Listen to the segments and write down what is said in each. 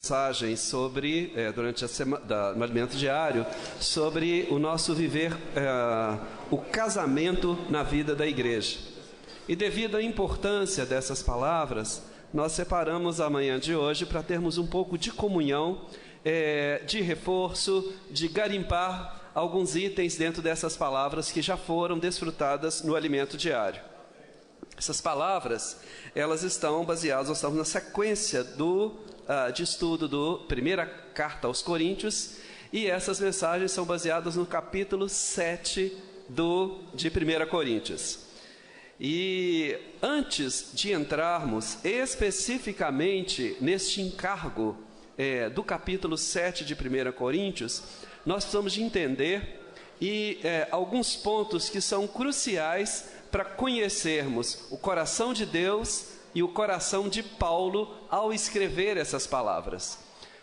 Mensagem sobre, durante no alimento diário, sobre o nosso viver, o casamento na vida da igreja. E devido à importância dessas palavras, nós separamos a manhã de hoje para termos um pouco de comunhão, de reforço, de garimpar alguns itens dentro dessas palavras que já foram desfrutadas no alimento diário. Essas palavras, elas estão baseadas, nós estamos na sequência de estudo do primeira carta aos Coríntios, e essas mensagens são baseadas no capítulo 7 de 1 Coríntios. E antes de entrarmos especificamente neste encargo do capítulo 7 de 1 Coríntios, nós precisamos de entender alguns pontos que são cruciais para conhecermos o coração de Deus e o coração de Paulo ao escrever essas palavras.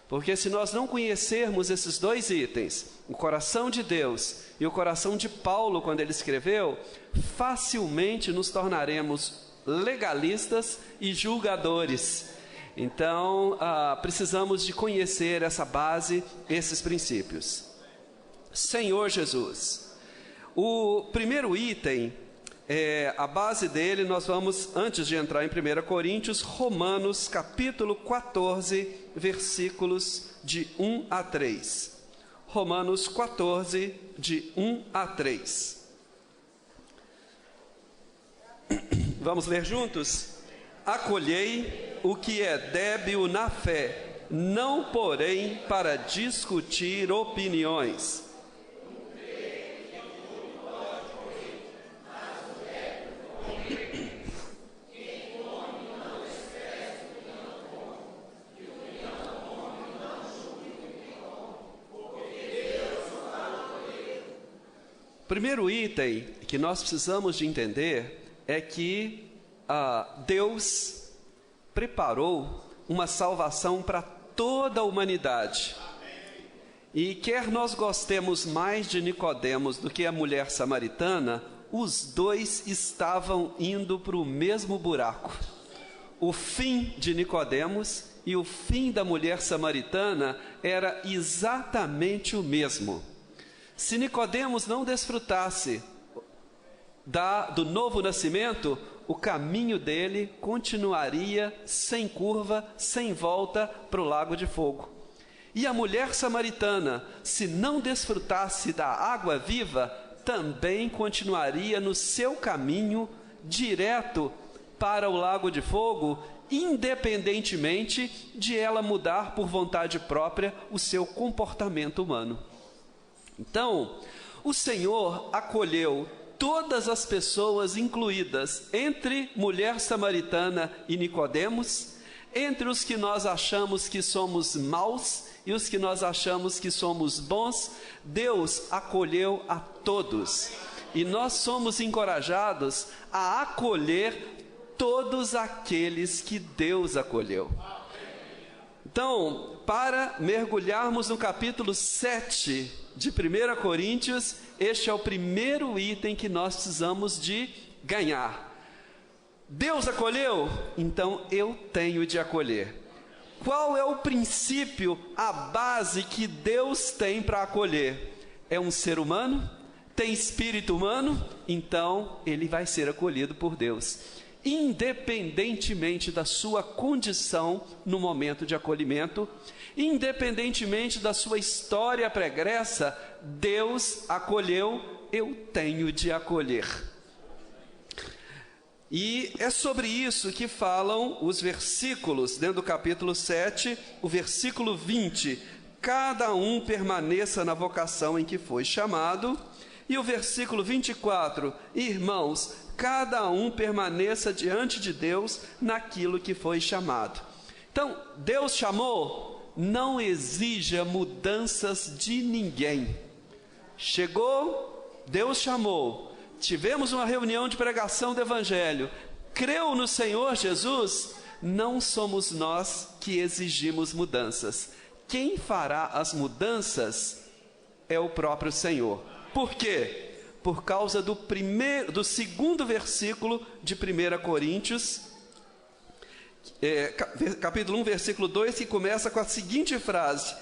Porque se nós não conhecermos esses dois itens, o coração de Deus e o coração de Paulo quando ele escreveu, facilmente nos tornaremos legalistas e julgadores. Então, precisamos de conhecer essa base, esses princípios. Senhor Jesus, o primeiro item, a base dele, nós vamos, antes de entrar em 1 Coríntios, Romanos capítulo 14, versículos de 1 a 3. Romanos 14, de 1 a 3. Vamos ler juntos? Acolhei o que é débil na fé, não porém para discutir opiniões. Primeiro item que nós precisamos de entender é que Deus preparou uma salvação para toda a humanidade. E quer nós gostemos mais de Nicodemos do que a mulher samaritana, os dois estavam indo para o mesmo buraco. O fim de Nicodemos e o fim da mulher samaritana era exatamente o mesmo. Se Nicodemos não desfrutasse do novo nascimento, o caminho dele continuaria sem curva, sem volta para o lago de fogo. E a mulher samaritana, se não desfrutasse da água viva, também continuaria no seu caminho direto para o lago de fogo, independentemente de ela mudar por vontade própria o seu comportamento humano. Então, o Senhor acolheu todas as pessoas incluídas entre mulher samaritana e Nicodemos, entre os que nós achamos que somos maus e os que nós achamos que somos bons. Deus acolheu a todos, e nós somos encorajados a acolher todos aqueles que Deus acolheu. Então, para mergulharmos no capítulo 7 de 1 Coríntios, este é o primeiro item que nós precisamos de ganhar. Deus acolheu? Então eu tenho de acolher. Qual é o princípio, a base que Deus tem para acolher? É um ser humano? Tem espírito humano? Então ele vai ser acolhido por Deus, independentemente da sua condição no momento de acolhimento, independentemente da sua história pregressa. Deus acolheu, eu tenho de acolher. E é sobre isso que falam os versículos dentro do capítulo 7, o versículo 20: cada um permaneça na vocação em que foi chamado. E o versículo 24: irmãos, cada um permaneça diante de Deus naquilo que foi chamado. Então, Deus chamou, não exija mudanças de ninguém. Chegou, Deus chamou, tivemos uma reunião de pregação do Evangelho, creu no Senhor Jesus, não somos nós que exigimos mudanças. Quem fará as mudanças é o próprio Senhor. Por quê? Por causa do segundo versículo de 1 Coríntios, capítulo 1, versículo 2, que começa com a seguinte frase: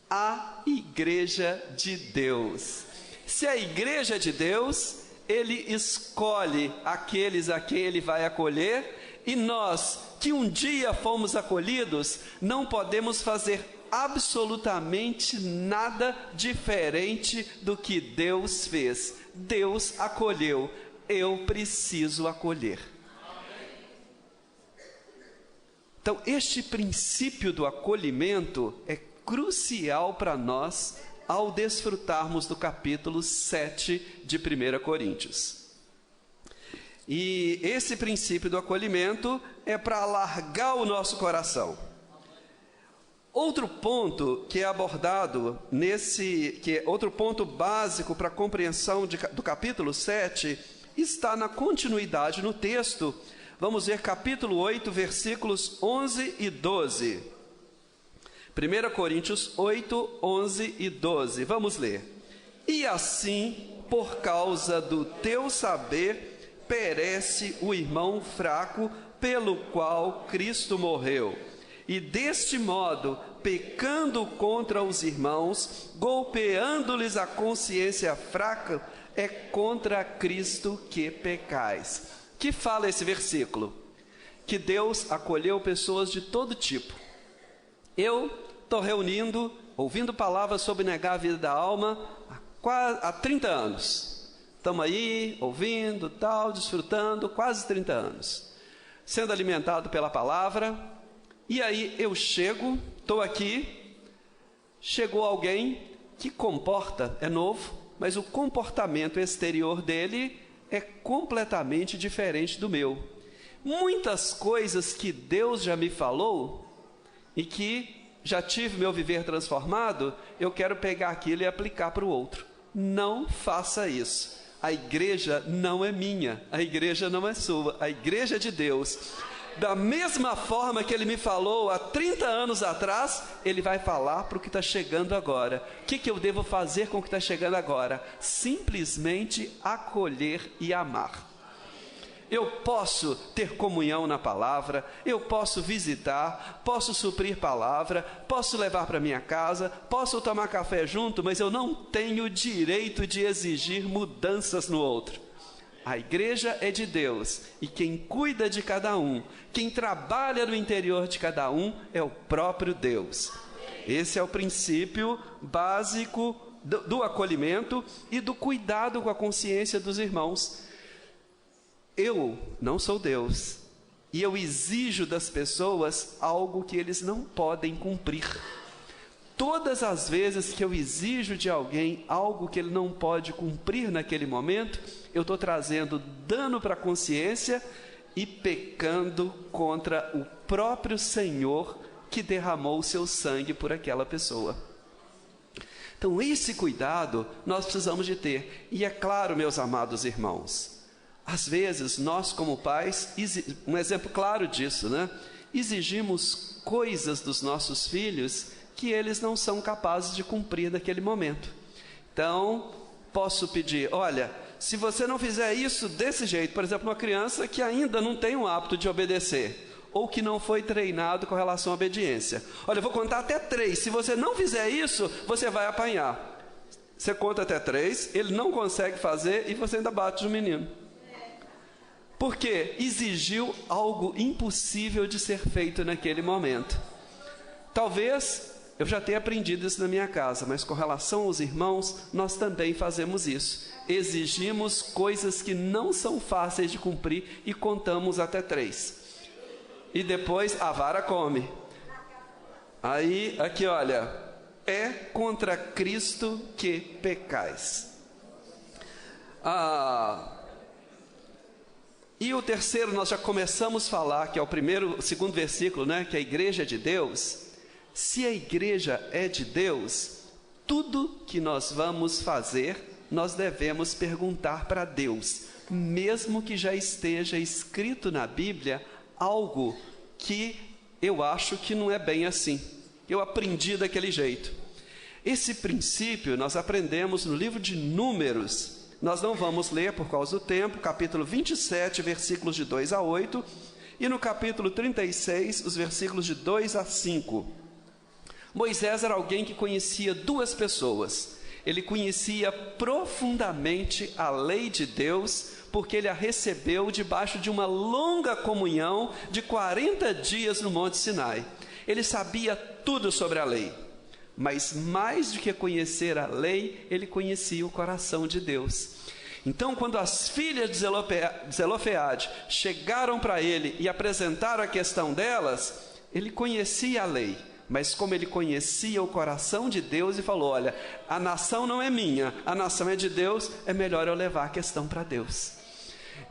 a igreja de Deus. Se a igreja é de Deus, ele escolhe aqueles a quem ele vai acolher, e nós, que um dia fomos acolhidos, não podemos fazer absolutamente nada diferente do que Deus fez. Deus acolheu, eu preciso acolher. Então, este princípio do acolhimento é crucial para nós ao desfrutarmos do capítulo 7 de 1 Coríntios. E esse princípio do acolhimento é para alargar o nosso coração. Outro ponto que é abordado outro ponto básico para a compreensão do capítulo 7, está na continuidade no texto. Vamos ver capítulo 8, versículos 11 e 12. 1 Coríntios 8, 11 e 12. Vamos ler. E assim, por causa do teu saber, perece o irmão fraco, pelo qual Cristo morreu. E deste modo, pecando contra os irmãos, golpeando-lhes a consciência fraca, é contra Cristo que pecais. Que fala esse versículo? Que Deus acolheu pessoas de todo tipo. Eu estou ouvindo palavras sobre negar a vida da alma há 30 anos. Estamos aí, ouvindo, desfrutando, quase 30 anos. Sendo alimentado pela palavra. E aí eu estou aqui, chegou alguém que é novo, mas o comportamento exterior dele é completamente diferente do meu. Muitas coisas que Deus já me falou e que já tive meu viver transformado, eu quero pegar aquilo e aplicar para o outro. Não faça isso. A igreja não é minha, a igreja não é sua, a igreja é de Deus. Da mesma forma que ele me falou há 30 anos atrás, ele vai falar para o que está chegando agora. O que eu devo fazer com o que está chegando agora? Simplesmente acolher e amar. Eu posso ter comunhão na palavra, eu posso visitar, posso suprir palavra, posso levar para minha casa, posso tomar café junto, mas eu não tenho o direito de exigir mudanças no outro. A igreja é de Deus, e quem cuida de cada um, quem trabalha no interior de cada um, é o próprio Deus. Esse é o princípio básico do acolhimento e do cuidado com a consciência dos irmãos. Eu não sou Deus, e eu exijo das pessoas algo que eles não podem cumprir. Todas as vezes que eu exijo de alguém algo que ele não pode cumprir naquele momento, eu estou trazendo dano para a consciência e pecando contra o próprio Senhor que derramou o seu sangue por aquela pessoa. Então, esse cuidado nós precisamos de ter. E é claro, meus amados irmãos, às vezes nós como pais, um exemplo claro disso, né? Exigimos coisas dos nossos filhos que eles não são capazes de cumprir naquele momento. Então, posso pedir, olha, se você não fizer isso desse jeito, por exemplo, uma criança que ainda não tem o hábito de obedecer, ou que não foi treinado com relação à obediência. Olha, eu vou contar até 3, se você não fizer isso, você vai apanhar. Você conta até 3, ele não consegue fazer e você ainda bate no menino. Porque exigiu algo impossível de ser feito naquele momento. Talvez eu já tenha aprendido isso na minha casa, mas com relação aos irmãos, nós também fazemos isso. Exigimos coisas que não são fáceis de cumprir e contamos até 3. E depois a vara come. Aí, aqui olha, é contra Cristo que pecais. E o terceiro, nós já começamos a falar, que é o segundo versículo, né? Que a igreja é de Deus. Se a igreja é de Deus, tudo que nós vamos fazer, nós devemos perguntar para Deus, mesmo que já esteja escrito na Bíblia algo que eu acho que não é bem assim. Eu aprendi daquele jeito. Esse princípio nós aprendemos no livro de Números. Nós não vamos ler por causa do tempo, capítulo 27, versículos de 2 a 8, E no capítulo 36, os versículos de 2 a 5. Moisés era alguém que conhecia duas pessoas. Ele conhecia profundamente a lei de Deus, porque ele a recebeu debaixo de uma longa comunhão de 40 dias no Monte Sinai. Ele sabia tudo sobre a lei, mas mais do que conhecer a lei, ele conhecia o coração de Deus. Então, quando as filhas de Zelofeade chegaram para ele e apresentaram a questão delas, ele conhecia a lei, mas como ele conhecia o coração de Deus, e falou: olha, a nação não é minha, a nação é de Deus, é melhor eu levar a questão para Deus.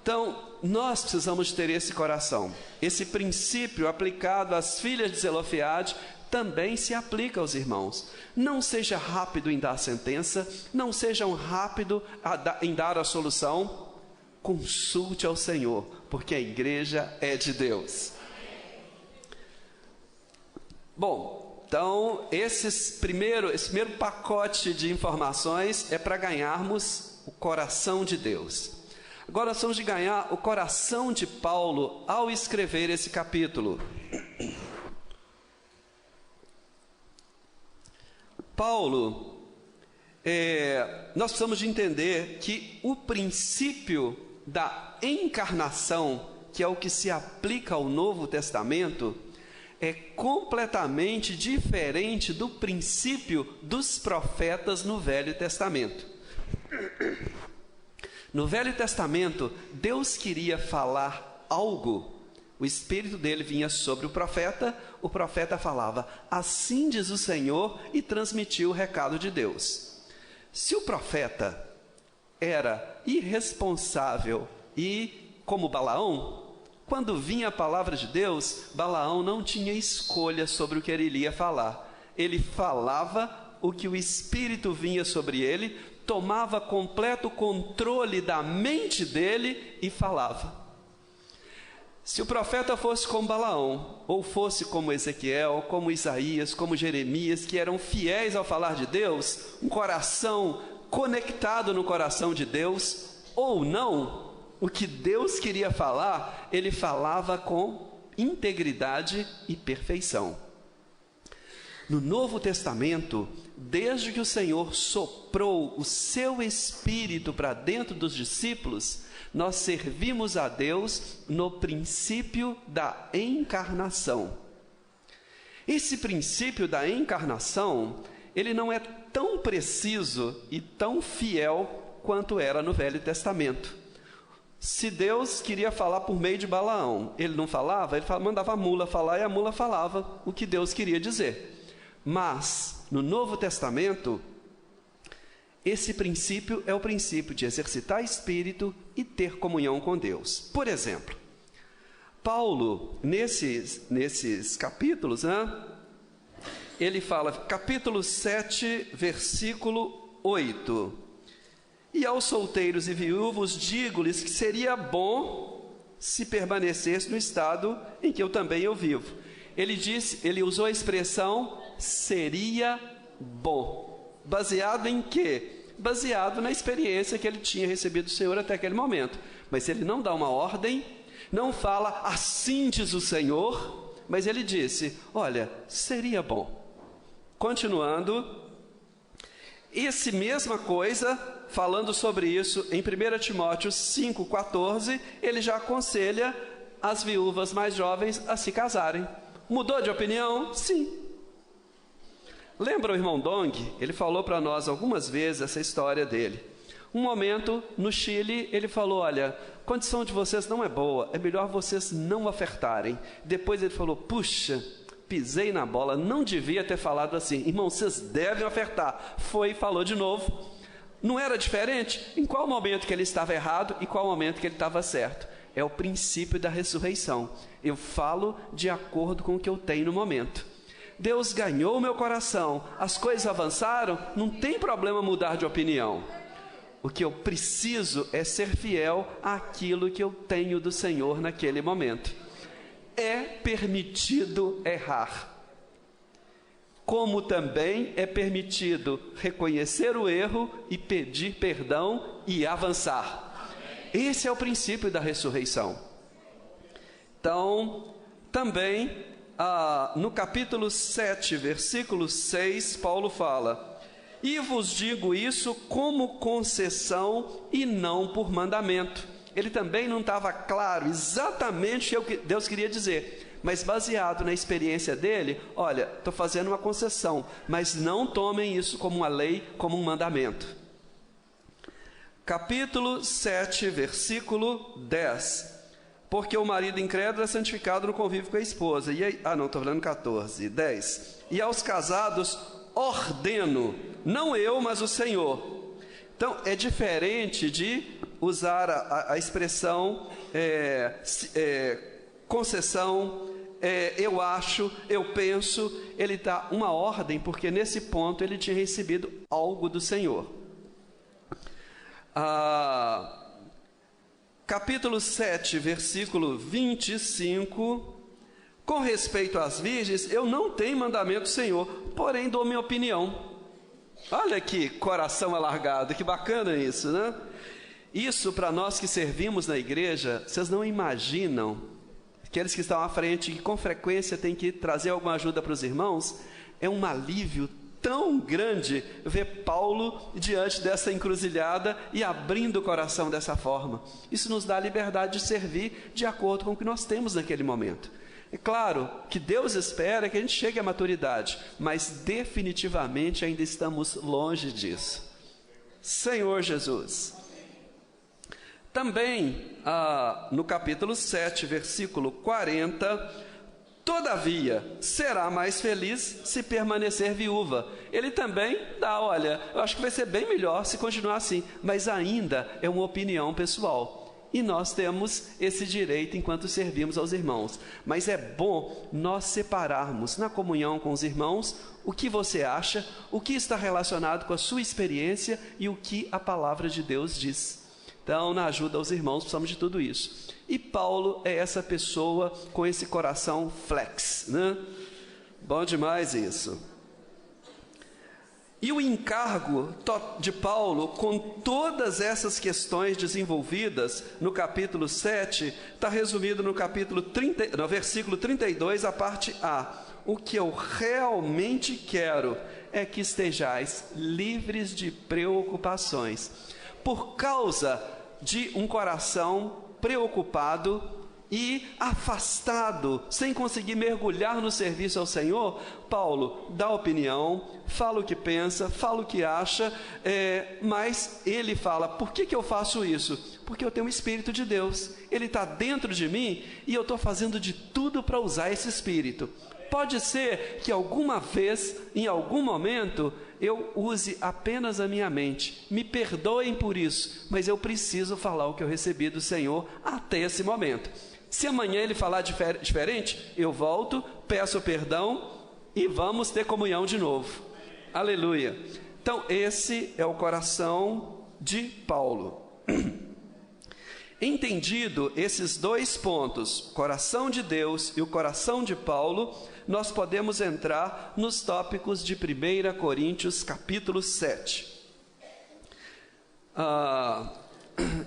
Então, nós precisamos ter esse coração. Esse princípio aplicado às filhas de Zelofeade também se aplica aos irmãos. Não seja rápido em dar a sentença, não sejam rápido em dar a solução. Consulte ao Senhor, porque a igreja é de Deus. Bom, então esse primeiro pacote de informações é para ganharmos o coração de Deus. Agora nós vamos ganhar o coração de Paulo ao escrever esse capítulo. Paulo, nós precisamos de entender que o princípio da encarnação, que é o que se aplica ao Novo Testamento, é completamente diferente do princípio dos profetas no Velho Testamento. No Velho Testamento, Deus queria falar algo, o Espírito dele vinha sobre o profeta falava: assim diz o Senhor, e transmitia o recado de Deus. Se o profeta era irresponsável e como Balaão, quando vinha a palavra de Deus, Balaão não tinha escolha sobre o que ele iria falar. Ele falava o que o Espírito vinha sobre ele, tomava completo controle da mente dele e falava. Se o profeta fosse como Balaão, ou fosse como Ezequiel, como Isaías, como Jeremias, que eram fiéis ao falar de Deus, um coração conectado no coração de Deus, ou não, o que Deus queria falar, ele falava com integridade e perfeição. No Novo Testamento, desde que o Senhor soprou o seu Espírito para dentro dos discípulos, nós servimos a Deus no princípio da encarnação. Esse princípio da encarnação, ele não é tão preciso e tão fiel quanto era no Velho Testamento. Se Deus queria falar por meio de Balaão, ele não falava, ele mandava a mula falar e a mula falava o que Deus queria dizer. Mas, no Novo Testamento, esse princípio é o princípio de exercitar espírito e ter comunhão com Deus. Por exemplo, Paulo, nesses capítulos, ele fala, capítulo 7, versículo 8: e aos solteiros e viúvos digo-lhes que seria bom se permanecesse no estado em que eu também vivo. Ele usou a expressão seria bom. Baseado em quê? Baseado na experiência que ele tinha recebido do Senhor até aquele momento. Mas ele não dá uma ordem, não fala assim diz o Senhor, mas ele disse: olha, seria bom. Continuando, esse mesma coisa, falando sobre isso em 1 Timóteo 5,14, ele já aconselha as viúvas mais jovens a se casarem. Mudou de opinião? Sim. Lembra o irmão Dong? Ele falou para nós algumas vezes essa história dele. Um momento, no Chile, ele falou: olha, a condição de vocês não é boa, é melhor vocês não ofertarem. Depois ele falou: puxa, pisei na bola, não devia ter falado assim. Irmão, vocês devem ofertar. Foi e falou de novo. Não era diferente? Em qual momento que ele estava errado e qual momento que ele estava certo? É o princípio da ressurreição. Eu falo de acordo com o que eu tenho no momento. Deus ganhou o meu coração, as coisas avançaram, não tem problema mudar de opinião. O que eu preciso é ser fiel àquilo que eu tenho do Senhor naquele momento. É permitido errar, como também é permitido reconhecer o erro e pedir perdão e avançar. Esse é o princípio da ressurreição. Então, também, no capítulo 7, versículo 6, Paulo fala: e vos digo isso como concessão e não por mandamento. Ele também não estava claro exatamente o que Deus queria dizer, mas baseado na experiência dele, olha, estou fazendo uma concessão, mas não tomem isso como uma lei, como um mandamento. Capítulo 7, versículo 10. Porque o marido incrédulo é santificado no convívio com a esposa. Estou falando 14, 10. E aos casados ordeno, não eu, mas o Senhor. Então, é diferente de usar a expressão concessão, eu acho, eu penso. Ele dá uma ordem, porque nesse ponto ele tinha recebido algo do Senhor. Capítulo 7, versículo 25. Com respeito às virgens, eu não tenho mandamento do Senhor, porém dou minha opinião. Olha que coração alargado, que bacana isso, né? Isso, para nós que servimos na igreja, vocês não imaginam, aqueles que estão à frente, que com frequência tem que trazer alguma ajuda para os irmãos, é um alívio tão grande ver Paulo diante dessa encruzilhada e abrindo o coração dessa forma. Isso nos dá a liberdade de servir de acordo com o que nós temos naquele momento. É claro que Deus espera que a gente chegue à maturidade, mas definitivamente ainda estamos longe disso. Senhor Jesus. Também, no capítulo 7, versículo 40, todavia, será mais feliz se permanecer viúva. Ele também dá, olha, eu acho que vai ser bem melhor se continuar assim, mas ainda é uma opinião pessoal. E nós temos esse direito enquanto servimos aos irmãos. Mas é bom nós separarmos na comunhão com os irmãos o que você acha, o que está relacionado com a sua experiência e o que a palavra de Deus diz. Então, na ajuda aos irmãos, precisamos de tudo isso. E Paulo é essa pessoa com esse coração flex, né? Bom demais isso. E o encargo de Paulo, com todas essas questões desenvolvidas no capítulo 7, está resumido no versículo 32, a parte A. O que eu realmente quero é que estejais livres de preocupações. Por causa de um coração preocupado e afastado, sem conseguir mergulhar no serviço ao Senhor, Paulo dá opinião, fala o que pensa, fala o que acha, mas ele fala: por que eu faço isso? Porque eu tenho o Espírito de Deus, ele está dentro de mim e eu estou fazendo de tudo para usar esse Espírito. Pode ser que alguma vez, em algum momento, eu use apenas a minha mente. Me perdoem por isso, mas eu preciso falar o que eu recebi do Senhor até esse momento. Se amanhã ele falar diferente, eu volto, peço perdão e vamos ter comunhão de novo. Aleluia. Então, esse é o coração de Paulo. Entendido esses dois pontos, coração de Deus e o coração de Paulo, nós podemos entrar nos tópicos de 1 Coríntios capítulo 7.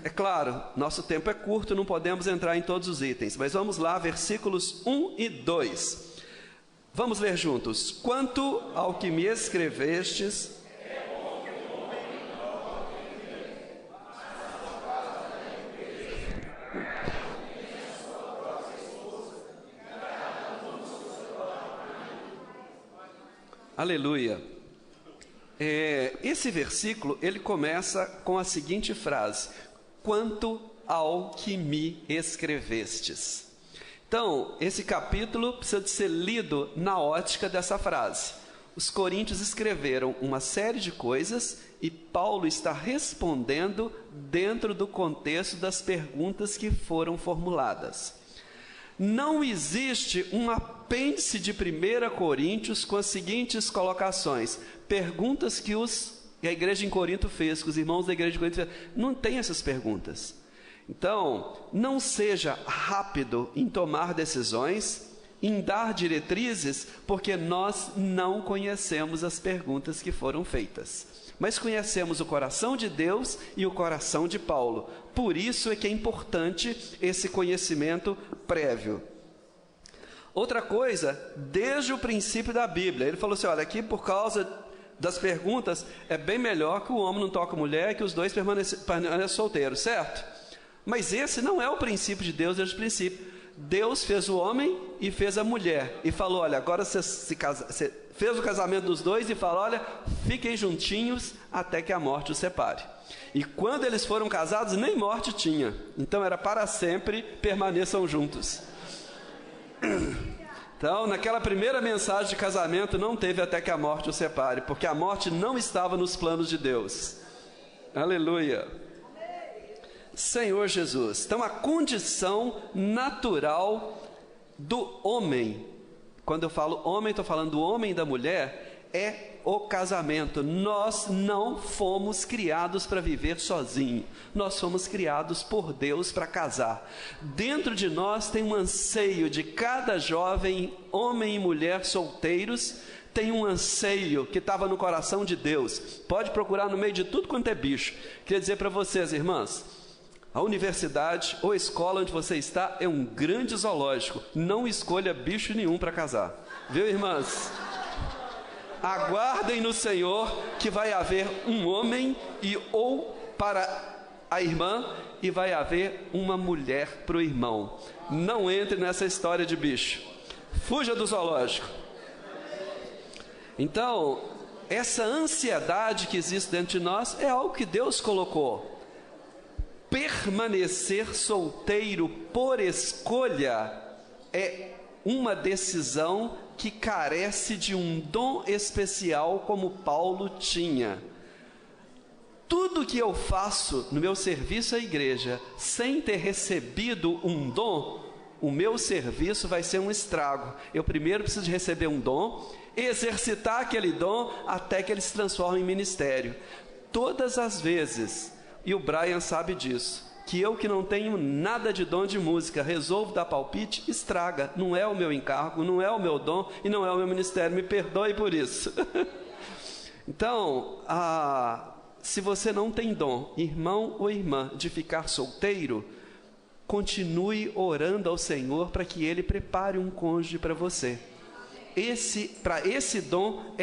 É claro, nosso tempo é curto, não podemos entrar em todos os itens, mas vamos lá, versículos 1 e 2. Vamos ler juntos. Quanto ao que me escrevestes... Aleluia. Esse versículo, ele começa com a seguinte frase: quanto ao que me escrevestes. Então, esse capítulo precisa de ser lido na ótica dessa frase. Os coríntios escreveram uma série de coisas e Paulo está respondendo dentro do contexto das perguntas que foram formuladas. Não existe um apêndice de 1 Coríntios com as seguintes colocações, perguntas que a igreja em Corinto fez, que os irmãos da igreja de Corinto fez. Não tem essas perguntas. Então, não seja rápido em tomar decisões em dar diretrizes, porque nós não conhecemos as perguntas que foram feitas. Mas conhecemos o coração de Deus e o coração de Paulo. Por isso é que é importante esse conhecimento prévio. Outra coisa, desde o princípio da Bíblia, ele falou assim, olha, aqui por causa das perguntas, é bem melhor que o homem não toque a mulher, que os dois permaneçam solteiros, certo? Mas esse não é o princípio de Deus desde o princípio. Deus fez o homem e fez a mulher, e falou, olha, agora você fez o casamento dos dois e falou, olha, fiquem juntinhos até que a morte os separe. E quando eles foram casados, nem morte tinha, então era para sempre, permaneçam juntos. Então, naquela primeira mensagem de casamento, não teve até que a morte os separe, porque a morte não estava nos planos de Deus. Aleluia! Senhor Jesus. Então, a condição natural do homem, quando eu falo homem, estou falando do homem e da mulher, é o casamento. Nós não fomos criados para viver sozinhos, nós fomos criados por Deus para casar. Dentro de nós tem um anseio de cada jovem, homem e mulher solteiros, tem um anseio que estava no coração de Deus. Pode procurar no meio de tudo quanto é bicho. Queria dizer para vocês, irmãs, a universidade ou a escola onde você está é um grande zoológico. Não escolha bicho nenhum para casar. Viu, irmãs? Aguardem no Senhor que vai haver um homem ou para a irmã e vai haver uma mulher para o irmão. Não entre nessa história de bicho. Fuja do zoológico. Então, essa ansiedade que existe dentro de nós é algo que Deus colocou. Permanecer solteiro por escolha é uma decisão que carece de um dom especial como Paulo tinha. Tudo que eu faço no meu serviço à igreja sem ter recebido um dom, o meu serviço vai ser um estrago. Eu primeiro preciso de receber um dom, exercitar aquele dom até que ele se transforme em ministério. Todas as vezes, e o Brian sabe disso, que eu que não tenho nada de dom de música, resolvo dar palpite, estraga. Não é o meu encargo, não é o meu dom e não é o meu ministério. Me perdoe por isso. Então, se você não tem dom, irmão ou irmã, de ficar solteiro, continue orando ao Senhor para que Ele prepare um cônjuge para você. Para esse dom,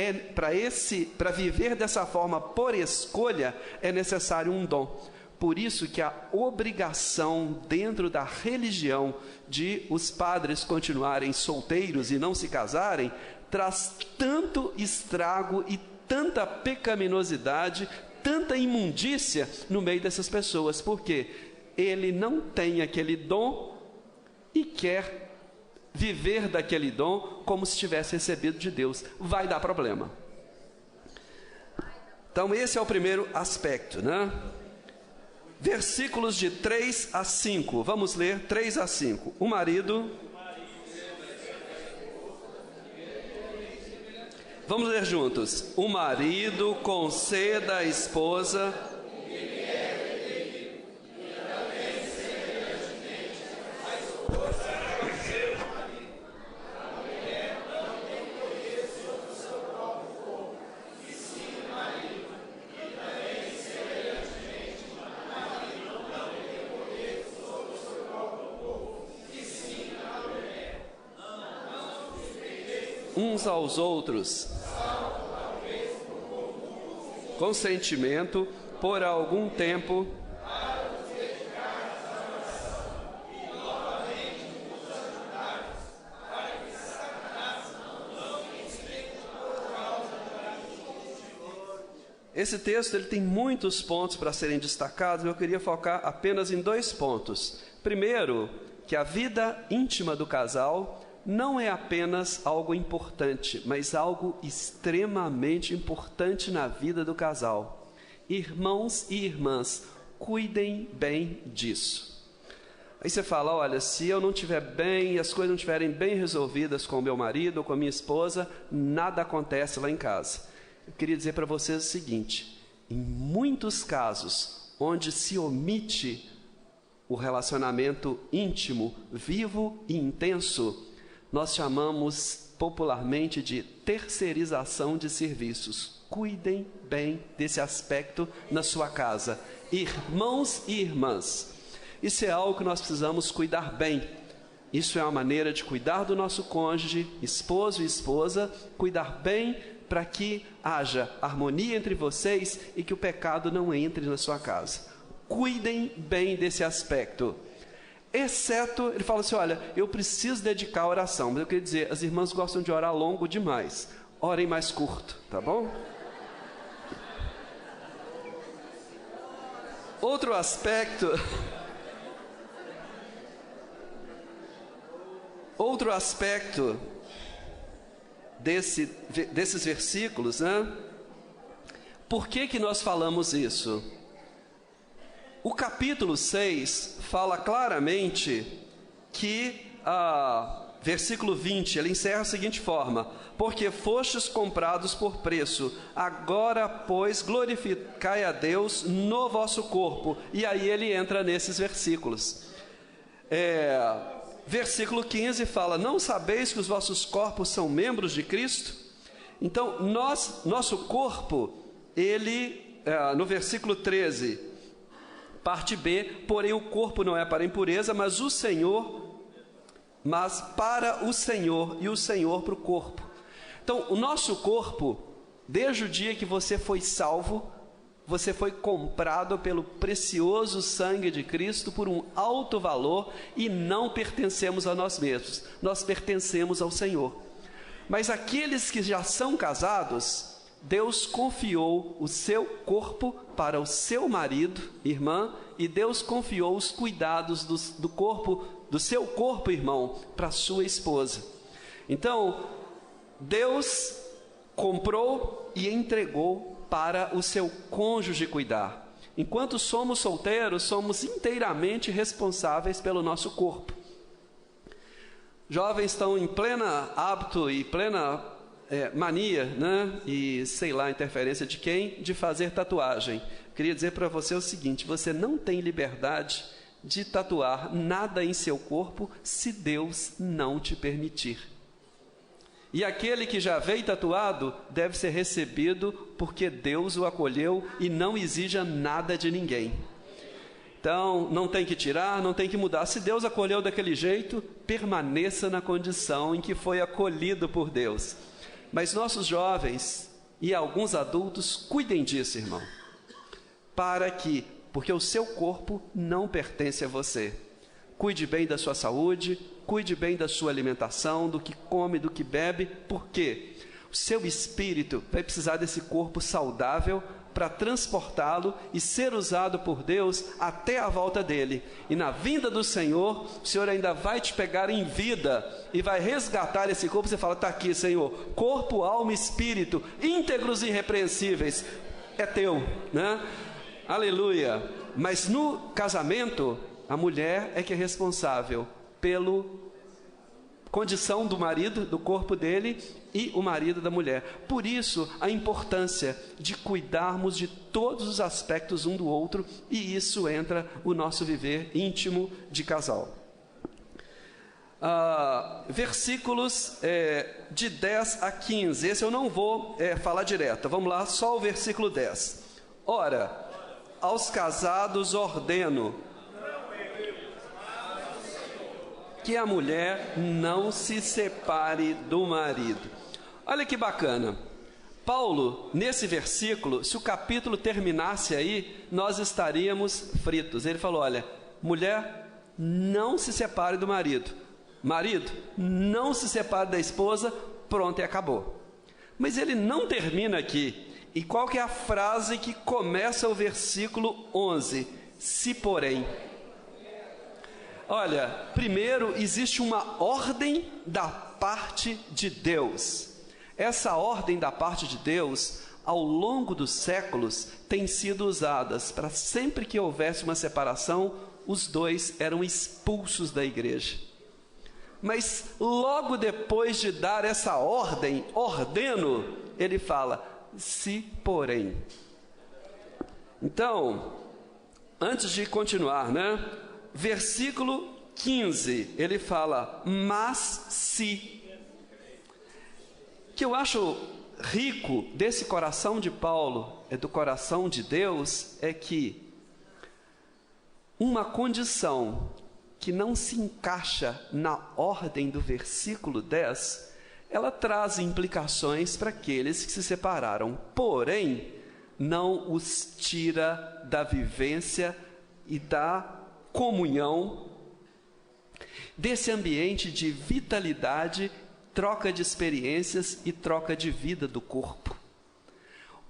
para viver dessa forma por escolha, é necessário um dom. Por isso que a obrigação dentro da religião de os padres continuarem solteiros e não se casarem, traz tanto estrago e tanta pecaminosidade, tanta imundícia no meio dessas pessoas, porque ele não tem aquele dom e quer viver daquele dom como se tivesse recebido de Deus. Vai dar problema. Então esse é o primeiro aspecto, né? Versículos de 3 a 5, vamos ler 3 a 5. O marido, vamos ler juntos. O marido conceda à esposa uns aos outros, com sentimento, por algum tempo, esse texto ele tem muitos pontos para serem destacados, eu queria focar apenas em 2 pontos. Primeiro, que a vida íntima do casal não é apenas algo importante, mas algo extremamente importante na vida do casal. Irmãos e irmãs, cuidem bem disso. Aí você fala, olha, se eu não estiver bem, as coisas não estiverem bem resolvidas com o meu marido ou com a minha esposa, nada acontece lá em casa. Eu queria dizer para vocês o seguinte, em muitos casos, onde se omite o relacionamento íntimo, vivo e intenso, nós chamamos popularmente de terceirização de serviços. Cuidem bem desse aspecto na sua casa. Irmãos e irmãs, isso é algo que nós precisamos cuidar bem. Isso é uma maneira de cuidar do nosso cônjuge, esposo e esposa, cuidar bem para que haja harmonia entre vocês e que o pecado não entre na sua casa. Cuidem bem desse aspecto. Exceto, ele fala assim, olha, eu preciso dedicar a oração, mas eu queria dizer, as irmãs gostam de orar longo demais. Orem mais curto, tá bom? Outro aspecto desses versículos, né? Por que nós falamos isso? O capítulo 6 fala claramente que, versículo 20, ele encerra da seguinte forma: porque fostes comprados por preço, agora, pois, glorificai a Deus no vosso corpo. E aí ele entra nesses versículos. Versículo 15 fala, não sabeis que os vossos corpos são membros de Cristo? Então, nosso corpo, ele, no versículo 13, parte B, porém o corpo não é para a impureza, mas para o Senhor, e o Senhor para o corpo. Então, o nosso corpo, desde o dia que você foi salvo, você foi comprado pelo precioso sangue de Cristo por um alto valor e não pertencemos a nós mesmos, nós pertencemos ao Senhor. Mas aqueles que já são casados, Deus confiou o seu corpo para o seu marido, irmã, e Deus confiou os cuidados do seu corpo, irmão, para a sua esposa. Então, Deus comprou e entregou para o seu cônjuge cuidar. Enquanto somos solteiros, somos inteiramente responsáveis pelo nosso corpo. Jovens estão em plena hábito e plena mania, né? E sei lá, interferência de quem? De fazer tatuagem. Queria dizer para você o seguinte: você não tem liberdade de tatuar nada em seu corpo se Deus não te permitir. E aquele que já veio tatuado deve ser recebido porque Deus o acolheu e não exija nada de ninguém. Então, não tem que tirar, não tem que mudar. Se Deus acolheu daquele jeito, permaneça na condição em que foi acolhido por Deus. Mas nossos jovens e alguns adultos, cuidem disso, irmão. Porque o seu corpo não pertence a você. Cuide bem da sua saúde, cuide bem da sua alimentação, do que come, do que bebe, porque o seu espírito vai precisar desse corpo saudável para transportá-lo e ser usado por Deus até a volta dele. E na vinda do Senhor, o Senhor ainda vai te pegar em vida e vai resgatar esse corpo. Você fala, está aqui, Senhor, corpo, alma e espírito, íntegros e irrepreensíveis, é teu, né? Aleluia. Mas no casamento, a mulher é que é responsável pela condição do marido, do corpo dele, e o marido da mulher. Por isso, a importância de cuidarmos de todos os aspectos um do outro, e isso entra o nosso viver íntimo de casal. Versículos de 10 a 15, esse eu não vou falar direto, vamos lá, só o versículo 10. Ora, aos casados ordeno que a mulher não se separe do marido. Olha que bacana. Paulo, nesse versículo, se o capítulo terminasse aí, nós estaríamos fritos. Ele falou, olha, mulher, não se separe do marido. Marido, não se separe da esposa, pronto, e acabou. Mas ele não termina aqui. E qual que é a frase que começa o versículo 11? Se porém. Olha, primeiro existe uma ordem da parte de Deus. Essa ordem da parte de Deus, ao longo dos séculos, tem sido usada para sempre que houvesse uma separação, os dois eram expulsos da igreja. Mas logo depois de dar essa ordem, ordeno, ele fala, se porém. Então, antes de continuar, né? Versículo 15, ele fala, mas se. O que eu acho rico desse coração de Paulo, do coração de Deus, é que uma condição que não se encaixa na ordem do versículo 10, ela traz implicações para aqueles que se separaram, porém, não os tira da vivência e da comunhão, desse ambiente de vitalidade, troca de experiências e troca de vida do corpo.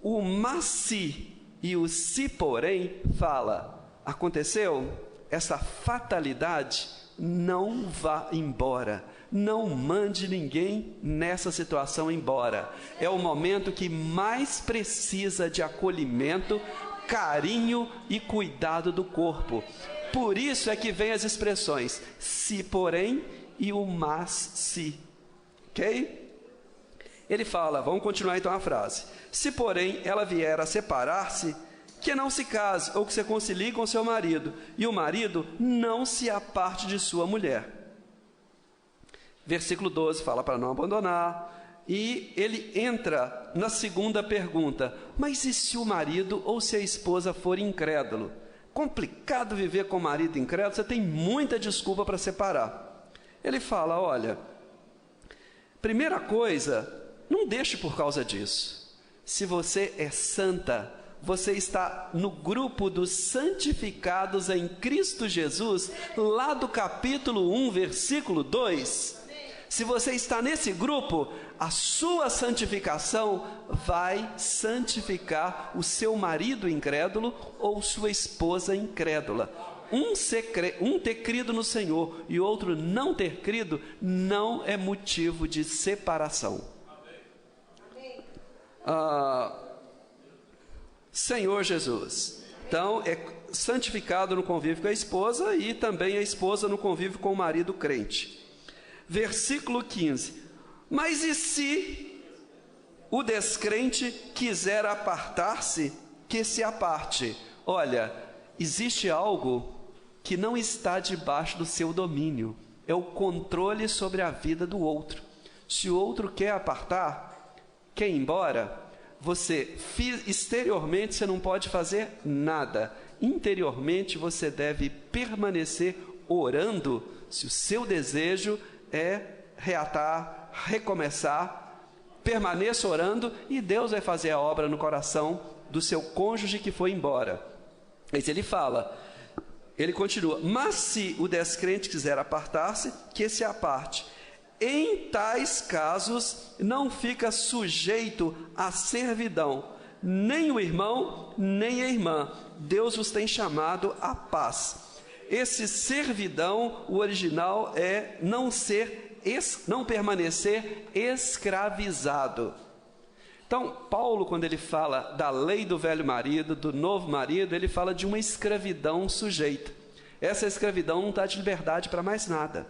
O mas se e o se porém fala, aconteceu, essa fatalidade, não vá embora, não mande ninguém nessa situação embora. É o momento que mais precisa de acolhimento, carinho e cuidado do corpo. Por isso é que vem as expressões se porém e o mas se. Ok? Ele fala, vamos continuar então a frase. Se porém ela vier a separar-se, que não se case ou que se concilie com seu marido, e o marido não se aparte de sua mulher. Versículo 12 fala para não abandonar, e ele entra na segunda pergunta, mas e se o marido ou se a esposa for incrédulo? Complicado viver com o marido incrédulo, você tem muita desculpa para separar. Ele fala, olha, primeira coisa, não deixe por causa disso. Se você é santa, você está no grupo dos santificados em Cristo Jesus, lá do capítulo 1, versículo 2. Se você está nesse grupo, a sua santificação vai santificar o seu marido incrédulo ou sua esposa incrédula. Um ter crido no Senhor e outro não ter crido, não é motivo de separação. Senhor Jesus, então é santificado no convívio com a esposa e também a esposa no convívio com o marido crente. Versículo 15, mas e se o descrente quiser apartar-se, que se aparte? Olha, existe algo que não está debaixo do seu domínio, é o controle sobre a vida do outro. Se o outro quer apartar, quer ir embora, exteriormente você não pode fazer nada, interiormente você deve permanecer orando, se o seu desejo é reatar, recomeçar, permaneça orando e Deus vai fazer a obra no coração do seu cônjuge que foi embora. Mas ele fala, ele continua, mas se o descrente quiser apartar-se, que se aparte. Em tais casos, não fica sujeito à servidão, nem o irmão, nem a irmã. Deus os tem chamado à paz. Esse servidão, o original é não permanecer escravizado. Então, Paulo, quando ele fala da lei do velho marido, do novo marido, ele fala de uma escravidão sujeita. Essa escravidão não está de liberdade para mais nada.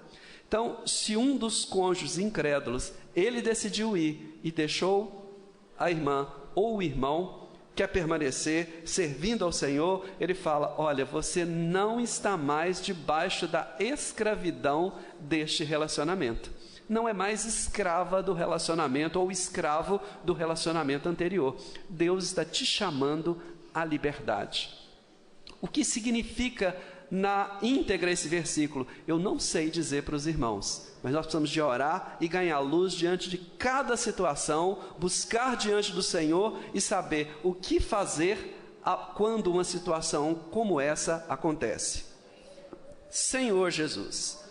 Então, se um dos cônjuges incrédulos, ele decidiu ir e deixou a irmã ou o irmão, quer permanecer servindo ao Senhor, ele fala, olha, você não está mais debaixo da escravidão deste relacionamento. Não é mais escrava do relacionamento ou escravo do relacionamento anterior. Deus está te chamando à liberdade. O que significa na íntegra esse versículo? Eu não sei dizer para os irmãos, mas nós precisamos de orar e ganhar luz diante de cada situação, buscar diante do Senhor e saber o que fazer quando uma situação como essa acontece. Senhor Jesus.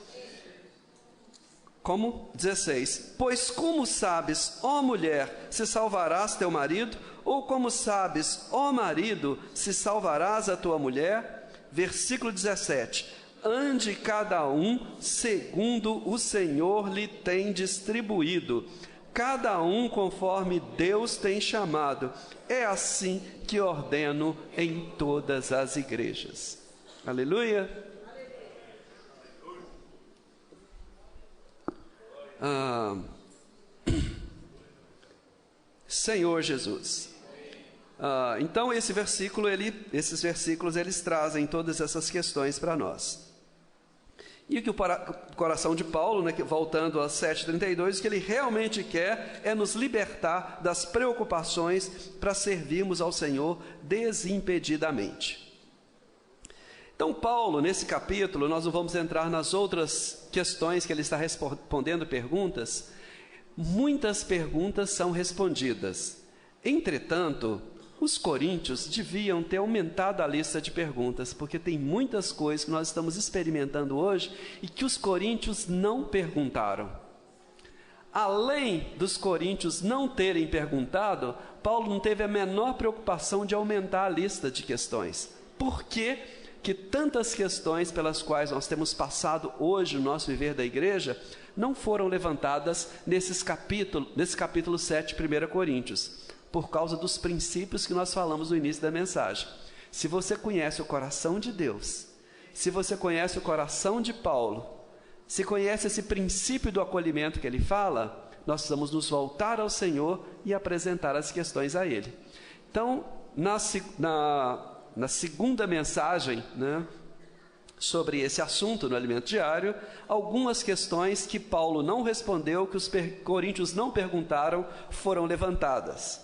Como? 16. Pois como sabes, ó mulher, se salvarás teu marido? Ou como sabes, ó marido, se salvarás a tua mulher? Versículo 17, ande cada um segundo o Senhor lhe tem distribuído, cada um conforme Deus tem chamado, é assim que ordeno em todas as igrejas. Aleluia. Senhor Jesus. Então esses versículos eles trazem todas essas questões para nós. E o que o coração de Paulo, né, voltando a 7,32, o que ele realmente quer é nos libertar das preocupações para servirmos ao Senhor desimpedidamente. Então, Paulo, nesse capítulo, nós não vamos entrar nas outras questões que ele está respondendo perguntas. Muitas perguntas são respondidas. Entretanto, os coríntios deviam ter aumentado a lista de perguntas, porque tem muitas coisas que nós estamos experimentando hoje e que os coríntios não perguntaram. Além dos coríntios não terem perguntado, Paulo não teve a menor preocupação de aumentar a lista de questões. Por que tantas questões pelas quais nós temos passado hoje o nosso viver da igreja não foram levantadas nesse capítulo 7, 1 Coríntios? Por causa dos princípios que nós falamos no início da mensagem. Se você conhece o coração de Deus, se você conhece o coração de Paulo, se conhece esse princípio do acolhimento que ele fala, nós precisamos nos voltar ao Senhor e apresentar as questões a Ele. Então, na segunda mensagem, né, sobre esse assunto no alimento diário, algumas questões que Paulo não respondeu, que os coríntios não perguntaram, foram levantadas.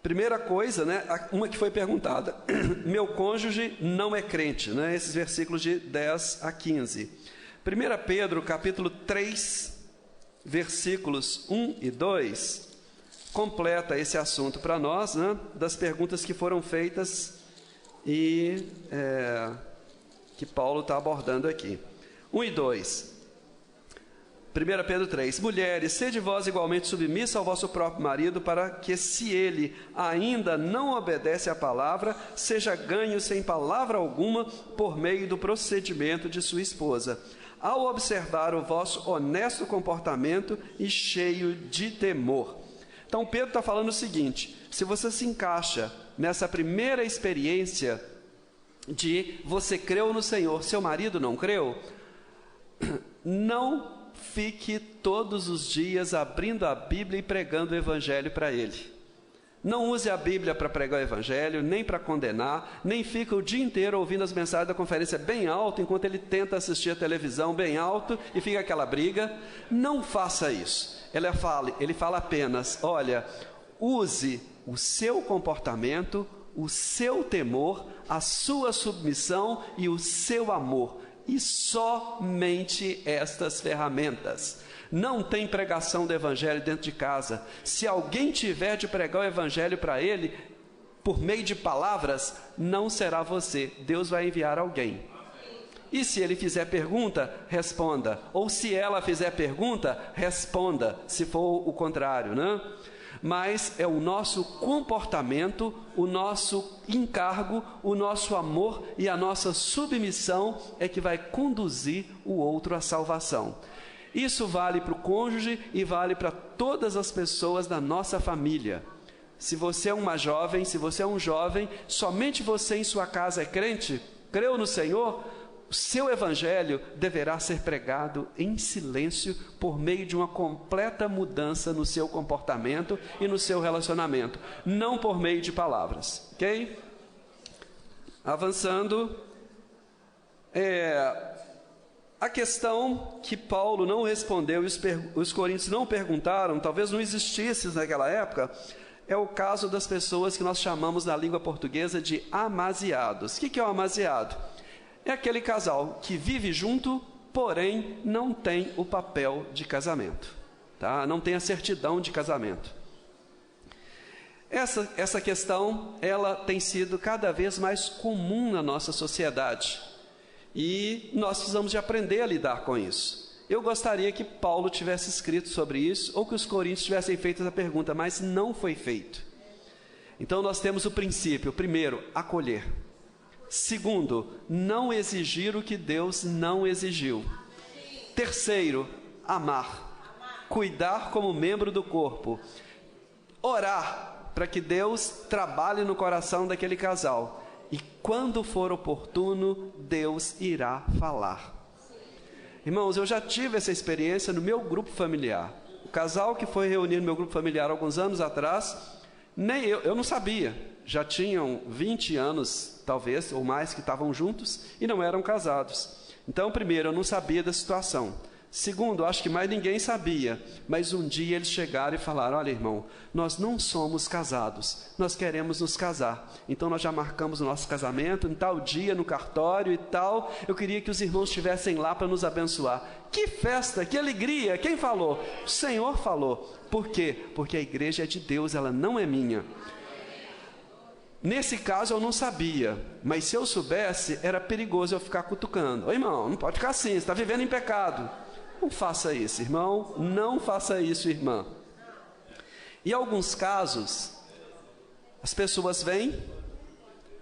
Primeira coisa, né, uma que foi perguntada: meu cônjuge não é crente, né, esses versículos de 10 a 15. 1 Pedro, capítulo 3, versículos 1 e 2, completa esse assunto para nós, né, das perguntas que foram feitas e que Paulo está abordando aqui. 1 e 2. 1 Pedro 3, mulheres, sede vós igualmente submissa ao vosso próprio marido, para que, se ele ainda não obedece à palavra, seja ganho sem palavra alguma por meio do procedimento de sua esposa, ao observar o vosso honesto comportamento e cheio de temor. Então Pedro está falando o seguinte: se você se encaixa nessa primeira experiência de você creu no Senhor, seu marido não creu, não fique todos os dias abrindo a Bíblia e pregando o Evangelho para ele. Não use a Bíblia para pregar o Evangelho, nem para condenar, nem fica o dia inteiro ouvindo as mensagens da conferência bem alto, enquanto ele tenta assistir a televisão bem alto e fica aquela briga. Não faça isso. Ele fala apenas: olha, use o seu comportamento, o seu temor, a sua submissão e o seu amor. E somente estas ferramentas. Não tem pregação do Evangelho dentro de casa. Se alguém tiver de pregar o Evangelho para ele, por meio de palavras, não será você. Deus vai enviar alguém. E se ele fizer pergunta, responda. Ou se ela fizer pergunta, responda, se for o contrário, né? Mas é o nosso comportamento, o nosso encargo, o nosso amor e a nossa submissão é que vai conduzir o outro à salvação. Isso vale para o cônjuge e vale para todas as pessoas da nossa família. Se você é uma jovem, se você é um jovem, somente você em sua casa é crente, creu no Senhor, o seu evangelho deverá ser pregado em silêncio por meio de uma completa mudança no seu comportamento e no seu relacionamento, não por meio de palavras, ok? Avançando, a questão que Paulo não respondeu e os coríntios não perguntaram, talvez não existisse naquela época, é o caso das pessoas que nós chamamos na língua portuguesa de amaziados. O que é o amaziado? É aquele casal que vive junto, porém não tem o papel de casamento, tá? Não tem a certidão de casamento. Essa questão, ela tem sido cada vez mais comum na nossa sociedade. E nós precisamos de aprender a lidar com isso. Eu gostaria que Paulo tivesse escrito sobre isso, ou que os coríntios tivessem feito essa pergunta, mas não foi feito. Então nós temos o princípio: primeiro, acolher. Segundo, não exigir o que Deus não exigiu. Terceiro, amar. Cuidar como membro do corpo. Orar para que Deus trabalhe no coração daquele casal. E quando for oportuno, Deus irá falar. Irmãos, eu já tive essa experiência no meu grupo familiar. O casal que foi reunido no meu grupo familiar alguns anos atrás, nem eu não sabia. já tinham 20 anos, talvez, ou mais, que estavam juntos e não eram casados. Então, primeiro, eu não sabia da situação. Segundo, acho que mais ninguém sabia, mas um dia eles chegaram e falaram: olha, irmão, nós não somos casados, nós queremos nos casar. Então nós já marcamos o nosso casamento em tal dia, no cartório e tal. Eu queria que os irmãos estivessem lá para nos abençoar. Que festa, que alegria! Quem falou? O Senhor falou. Por quê? Porque a igreja é de Deus, ela não é minha. Nesse caso eu não sabia, mas se eu soubesse, era perigoso eu ficar cutucando. Ô irmão, não pode ficar assim, você está vivendo em pecado. Não faça isso, irmão, não faça isso, irmã. Em alguns casos, as pessoas vêm,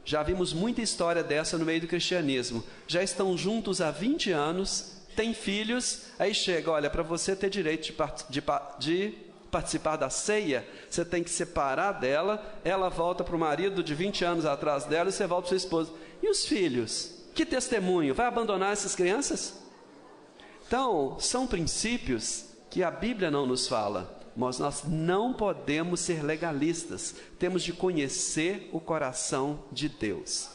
já vimos muita história dessa no meio do cristianismo, já estão juntos há 20 anos, têm filhos, aí chega: olha, para você ter direito de participar da ceia, você tem que separar dela, ela volta para o marido de 20 anos atrás dela e você volta para sua esposa. E os filhos? Que testemunho? Vai abandonar essas crianças? Então, são princípios que a Bíblia não nos fala, mas nós não podemos ser legalistas, temos de conhecer o coração de Deus.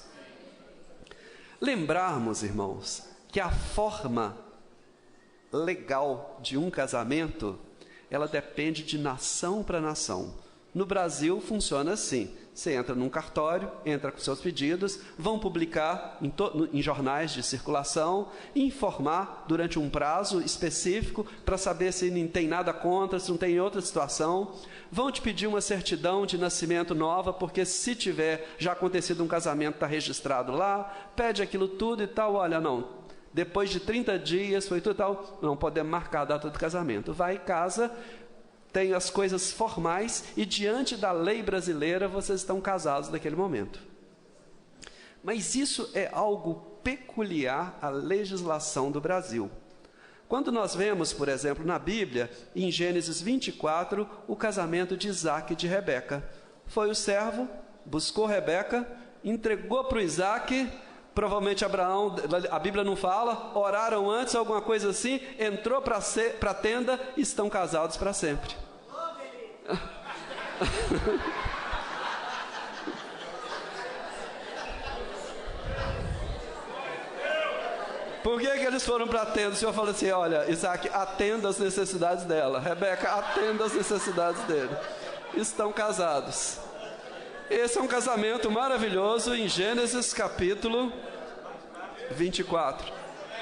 Lembrarmos, irmãos, que a forma legal de um casamento, ela depende de nação para nação. No Brasil funciona assim: você entra num cartório, entra com seus pedidos, vão publicar em jornais de circulação, informar durante um prazo específico para saber se não tem nada contra, se não tem outra situação. Vão te pedir uma certidão de nascimento nova, porque se tiver já acontecido um casamento, está registrado lá, pede aquilo tudo e tal. Olha, não, depois de 30 dias foi tudo tal, não podemos marcar a data do casamento. Vai e casa, tem as coisas formais e diante da lei brasileira vocês estão casados naquele momento. Mas isso é algo peculiar à legislação do Brasil. Quando nós vemos, por exemplo, na Bíblia, em Gênesis 24, o casamento de Isaac e de Rebeca. Foi o servo, buscou Rebeca, entregou para o Isaac, provavelmente Abraão, a Bíblia não fala, oraram antes, alguma coisa assim, entrou para a tenda e estão casados para sempre. Por que eles foram para a tenda? O Senhor falou assim: olha, Isaac, atenda às necessidades dela. Rebeca, atenda às necessidades dele. Estão casados. Esse é um casamento maravilhoso em Gênesis capítulo 24.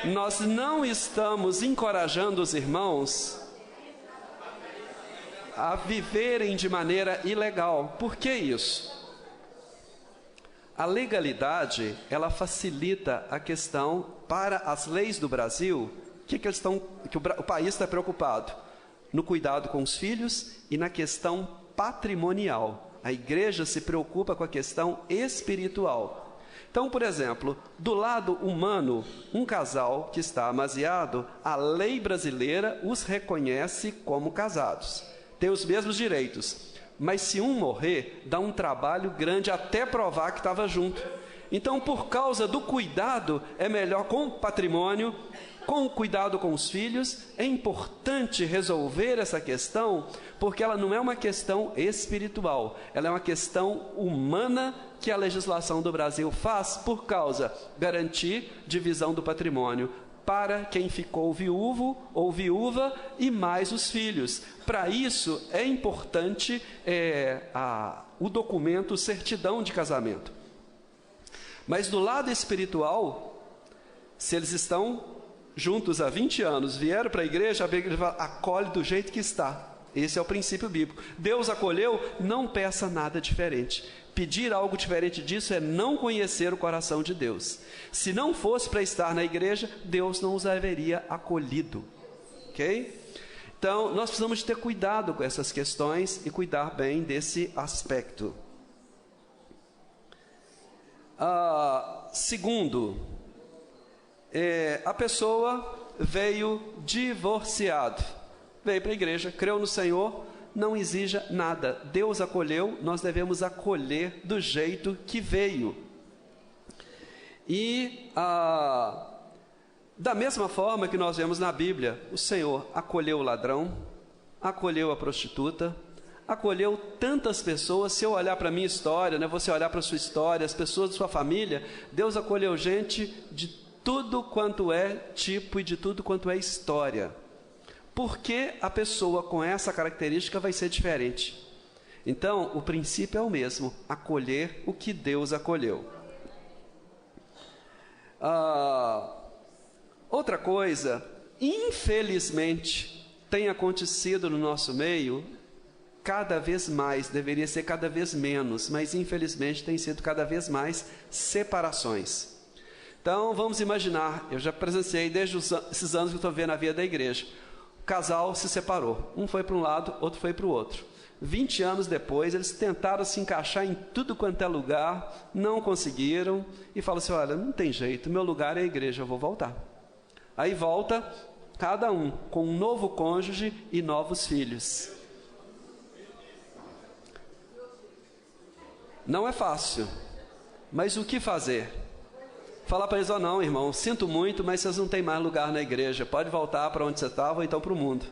Nós não estamos encorajando os irmãos a viverem de maneira ilegal. Por que isso? A legalidade, ela facilita a questão para as leis do Brasil. Que o país está preocupado? No cuidado com os filhos e na questão patrimonial. A igreja se preocupa com a questão espiritual. Então, por exemplo, do lado humano, um casal que está amaziado, a lei brasileira os reconhece como casados. Tem os mesmos direitos. Mas se um morrer, dá um trabalho grande até provar que estava junto. Então, por causa do cuidado, é melhor com o patrimônio, com o cuidado com os filhos. É importante resolver essa questão, porque ela não é uma questão espiritual, ela é uma questão humana que a legislação do Brasil faz por causa garantir divisão do patrimônio para quem ficou viúvo ou viúva e mais os filhos. Para isso é importante o documento, certidão de casamento. Mas do lado espiritual, se eles estão juntos há 20 anos, vieram para a igreja fala: acolhe do jeito que está. Esse é o princípio bíblico. Deus acolheu, não peça nada diferente. Pedir algo diferente disso é não conhecer o coração de Deus. Se não fosse para estar na igreja, Deus não os haveria acolhido. Ok? Então, nós precisamos ter cuidado com essas questões e cuidar bem desse aspecto. Segundo, a pessoa veio divorciado. Veio para a igreja, creu no Senhor, não exija nada. Deus acolheu, nós devemos acolher do jeito que veio. E da mesma forma que nós vemos na Bíblia, o Senhor acolheu o ladrão, acolheu a prostituta, acolheu tantas pessoas. Se eu olhar para a minha história, né, você olhar para a sua história, as pessoas da sua família, Deus acolheu gente de tudo quanto é tipo e de tudo quanto é história. Por que a pessoa com essa característica vai ser diferente? Então, o princípio é o mesmo, acolher o que Deus acolheu. Outra coisa, infelizmente, tem acontecido no nosso meio, cada vez mais, deveria ser cada vez menos, mas infelizmente tem sido cada vez mais separações. Então, vamos imaginar, eu já presenciei desde esses anos que eu estou vendo a vida da igreja, o casal se separou, um foi para um lado, outro foi para o outro. 20 anos depois, eles tentaram se encaixar em tudo quanto é lugar, não conseguiram, e falam assim, olha, não tem jeito, meu lugar é a igreja, eu vou voltar. Aí volta, cada um com um novo cônjuge e novos filhos. Não é fácil, mas o que fazer? Falar para eles, não, irmão, sinto muito, mas vocês não têm mais lugar na igreja, pode voltar para onde você estava ou então para o mundo.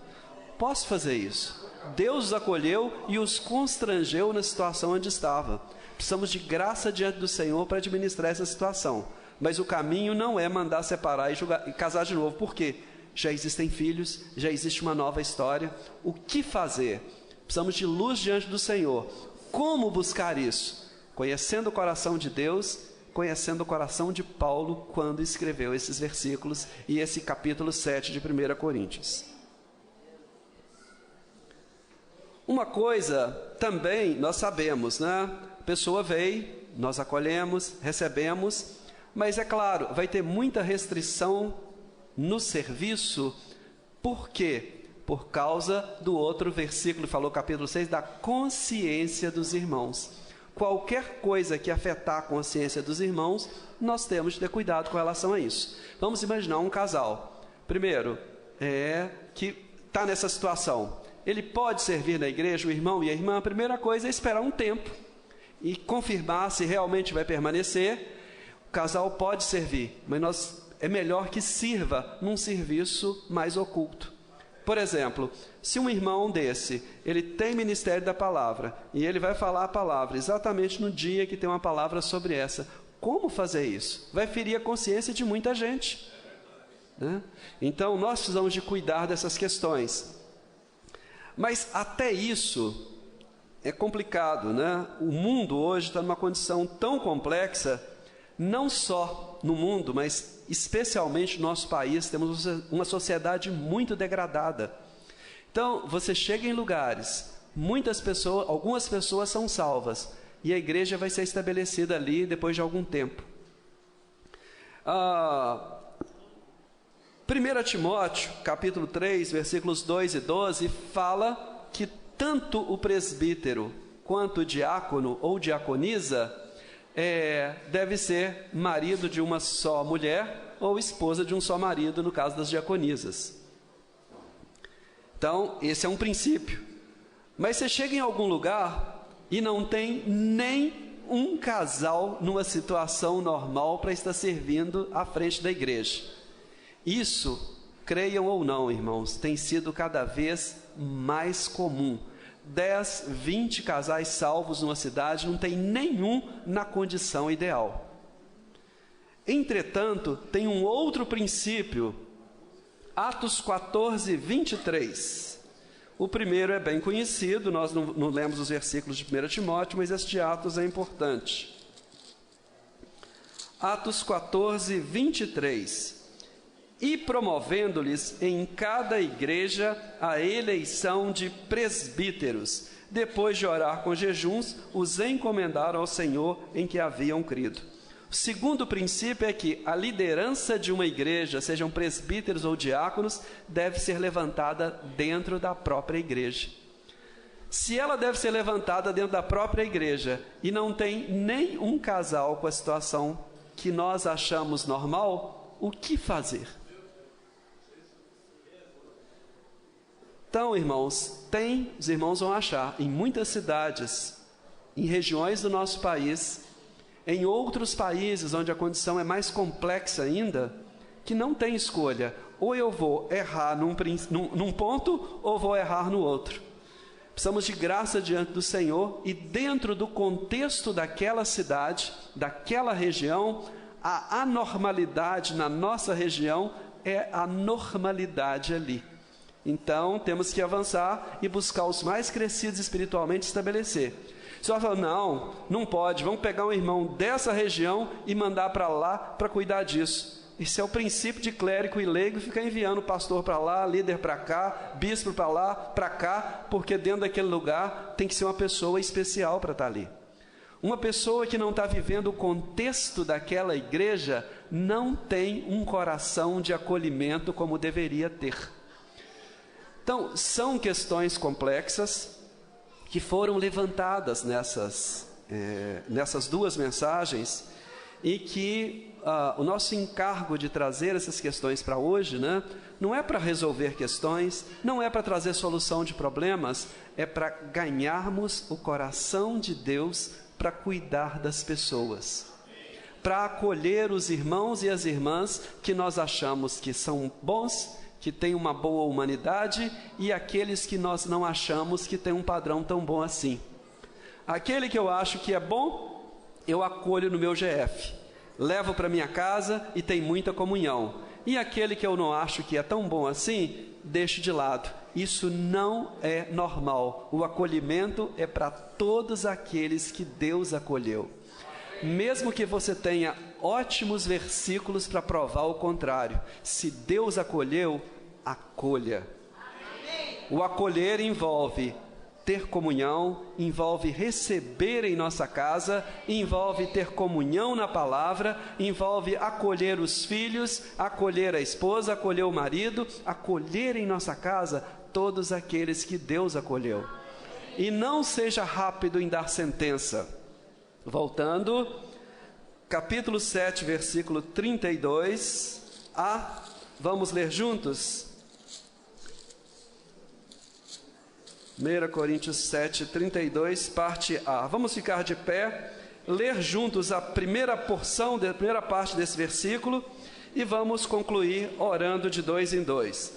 Posso fazer isso? Deus os acolheu e os constrangeu na situação onde estava. Precisamos de graça diante do Senhor para administrar essa situação. Mas o caminho não é mandar separar e casar de novo. Por quê? Já existem filhos, já existe uma nova história. O que fazer? Precisamos de luz diante do Senhor. Como buscar isso? Conhecendo o coração de Deus, conhecendo o coração de Paulo quando escreveu esses versículos e esse capítulo 7 de 1 Coríntios. Uma coisa também nós sabemos, né? A pessoa veio, nós acolhemos, recebemos, mas é claro, vai ter muita restrição no serviço. Por quê? Por causa do outro versículo, falou capítulo 6, da consciência dos irmãos. Qualquer coisa que afetar a consciência dos irmãos, nós temos de ter cuidado com relação a isso. Vamos imaginar um casal. Primeiro, que está nessa situação. Ele pode servir na igreja, o irmão e a irmã. A primeira coisa é esperar um tempo e confirmar se realmente vai permanecer. O casal pode servir, mas é melhor que sirva num serviço mais oculto. Por exemplo, se um irmão desse, ele tem ministério da palavra e ele vai falar a palavra exatamente no dia que tem uma palavra sobre essa, como fazer isso? Vai ferir a consciência de muita gente, né? Então, nós precisamos de cuidar dessas questões. Mas até isso é complicado, né? O mundo hoje está numa condição tão complexa, não só no mundo, mas especialmente no nosso país, temos uma sociedade muito degradada. Então, você chega em lugares, algumas pessoas são salvas, e a igreja vai ser estabelecida ali depois de algum tempo. 1 Timóteo, capítulo 3, versículos 2 e 12, fala que tanto o presbítero quanto o diácono ou diaconisa deve ser marido de uma só mulher ou esposa de um só marido, no caso das diaconisas. Então, esse é um princípio. Mas você chega em algum lugar e não tem nem um casal numa situação normal para estar servindo à frente da igreja. Isso, creiam ou não, irmãos, tem sido cada vez mais comum. 10, 20 casais salvos numa cidade, não tem nenhum na condição ideal. Entretanto, tem um outro princípio, Atos 14, 23. O primeiro é bem conhecido, nós não lemos os versículos de 1 Timóteo, mas este de Atos é importante. Atos 14, 23. E promovendo-lhes em cada igreja a eleição de presbíteros, depois de orar com jejuns, os encomendaram ao Senhor em que haviam crido. O segundo princípio é que a liderança de uma igreja, sejam presbíteros ou diáconos, deve ser levantada dentro da própria igreja. Se ela deve ser levantada dentro da própria igreja e não tem nem um casal com a situação que nós achamos normal, o que fazer? Então, irmãos, os irmãos vão achar em muitas cidades, em regiões do nosso país, em outros países onde a condição é mais complexa ainda, que não tem escolha. Ou eu vou errar num ponto, ou vou errar no outro. Precisamos de graça diante do Senhor, e dentro do contexto daquela cidade, daquela região, a anormalidade na nossa região é a normalidade ali. Então, temos que avançar e buscar os mais crescidos espiritualmente e estabelecer. Você vai falar, não pode, vamos pegar um irmão dessa região e mandar para lá para cuidar disso. Esse é o princípio de clérigo e leigo, ficar enviando o pastor para lá, líder para cá, bispo para lá, para cá, porque dentro daquele lugar tem que ser uma pessoa especial para estar ali. Uma pessoa que não está vivendo o contexto daquela igreja não tem um coração de acolhimento como deveria ter. Então, são questões complexas que foram levantadas nessas duas mensagens, e que o nosso encargo de trazer essas questões para hoje, não é para resolver questões, não é para trazer solução de problemas, é para ganharmos o coração de Deus para cuidar das pessoas, para acolher os irmãos e as irmãs que nós achamos que são bons, que têm uma boa humanidade, e aqueles que nós não achamos que têm um padrão tão bom assim. Aquele que eu acho que é bom, eu acolho no meu GF, levo para minha casa e tem muita comunhão. E aquele que eu não acho que é tão bom assim, deixo de lado. Isso não é normal. O acolhimento é para todos aqueles que Deus acolheu. Mesmo que você tenha ótimos versículos para provar o contrário, se Deus acolheu, acolha. O acolher envolve ter comunhão, envolve receber em nossa casa, envolve ter comunhão na palavra, envolve acolher os filhos, acolher a esposa, acolher o marido, acolher em nossa casa todos aqueles que Deus acolheu. E não seja rápido em dar sentença. Voltando, capítulo 7, versículo 32, vamos ler juntos? 1 Coríntios 7, 32, parte A. Vamos ficar de pé, ler juntos a primeira parte desse versículo, e vamos concluir orando de 2 em 2.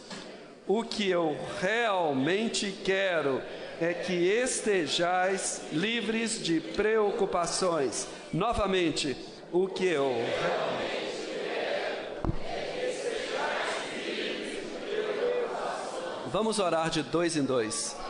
O que eu realmente quero é que estejais livres de preocupações. Novamente, o que eu realmente quero é que estejais livres de preocupações. Vamos orar de 2 em 2.